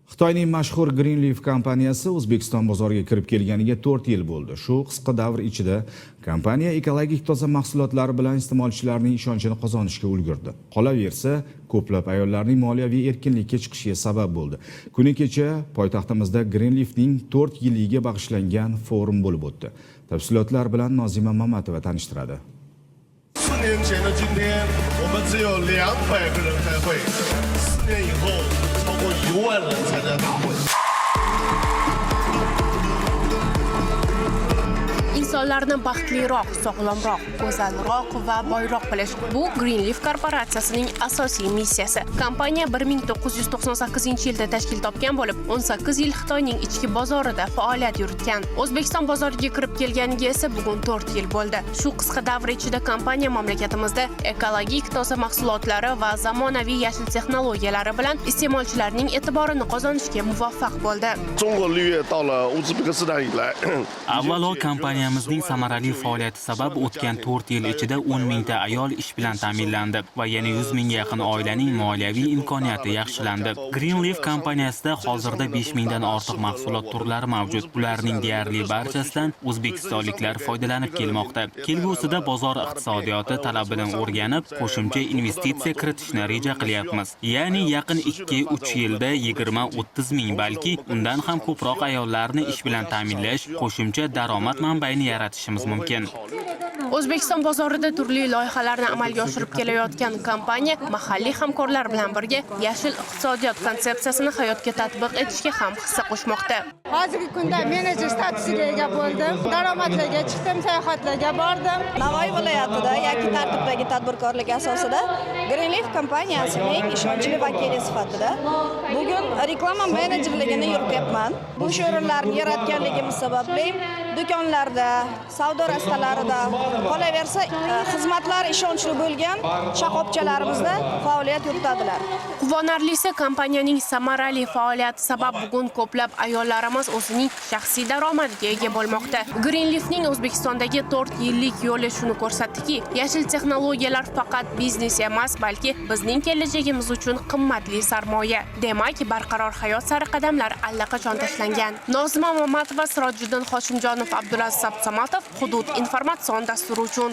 Xitoyning mashhur Greenleaf kompaniyasi O'zbekiston bozoriga kirib kelganiga 4 yil bo'ldi. Shu qisqa davr ichida kompaniya ekologik toza mahsulotlari bilan iste'molchilarning ishonchini qozonishga ulgurdi. Qolaversa, ko'plab ayollarning moliyaviy erkinlikka chiqishiga sabab bo'ldi. Kuni kecha poytaxtimizda Greenleafning 4 yilligiga bag'ishlangan forum bo'lib o'tdi. Tafsilotlar bilan Nozima Mamatova tanishtiradi. 4年前的今天，我们只有200个人开会，4年以后，超过1万人参加大会。 insonlarni baxtliroq, sog'lomroq, go'zalroq va boyroq bilish bu Greenleaf korporatsiyasining asosiy missiyasi. Kompaniya 1998-yilda tashkil topgan bo'lib, 18 yil Xitoyning ichki bozorida faoliyat yuritgan. O'zbekiston bozoriga kirib kelganiga esa bugun 4 yil bo'ldi. Shu qisqa davr ichida kompaniya mamlakatimizda ekologik toza mahsulotlari va zamonaviy yashil texnologiyalari bilan iste'molchilarning e'tiborini qozonishga muvaffaq bo'ldi. 中国绿叶到了乌兹别克斯坦以来， Avvalo kompaniyamizning samarali faoliyati sabab o'tgan 4 yil ichida 10 mingta ayol ish bilan ta'minlandi va yana 100 mingga yaqin oilaning moliyaviy imkoniyati yaxshilandi. Greenleaf kompaniyasida hozirda 5 mingdan ortiq mahsulot turlari mavjud. Ularning deyarli barchasidan o'zbekistonliklar foydalanib kelmoqda. Kelgusida bozor iqtisodiyoti talabidan o'rganib, qo'shimcha investitsiya kiritishni reja qilyapmiz. Ya'ni yaqin 2-3 yilda 20-30 ming balki undan ham ko'proq ayollarni ish bilan ta'minlash, qo'shimcha daromad manbaini yaratishimiz mumkin. O'zbekiston bozorida turli loyihalarni amalga oshirib kelayotgan kompaniya mahalliy hamkorlar bilan birga yashil iqtisodiyot konsepsiyasini hayotga tatbiq etishga ham hissa qo'shmoqda. Hozirgi kunda menejer statusiga ega bo'ldim. Daromadlarga chiqdim, sayohatlarga bordim. Navoiy viloyatida yakka tartibdagi tadbirkorlik asosida Greenleaf kompaniyasining ishonchli vakili sifatida bugun reklama menejerligini yurityapman. Bu o'rinlarni yaratganligimiz sababli do'konlarda, savdo rastalarida, qolaversa xizmatlar ishonchli bo'lgan shoxobchalarimizda faoliyat yuritadilar. Quvonarlisi kompaniyaning samarali faoliyati sabab bugun ko'plab ayollarimiz o'zining shaxsiy daromadiga ega bo'lmoqda. Greenleafning O'zbekistondagi 4 yillik yo'li shuni ko'rsatdiki, yashil texnologiyalar faqat biznes emas, balki bizning kelajagimiz uchun qimmatli sarmoya. Demak, barqaror hayot sari qadamlar allaqachon tashlangan. Nozima Mamatova, Sirojiddin Hoshimjonov, Abdulaziz Abdusamatov, Hudud informatsion dasturi uchun.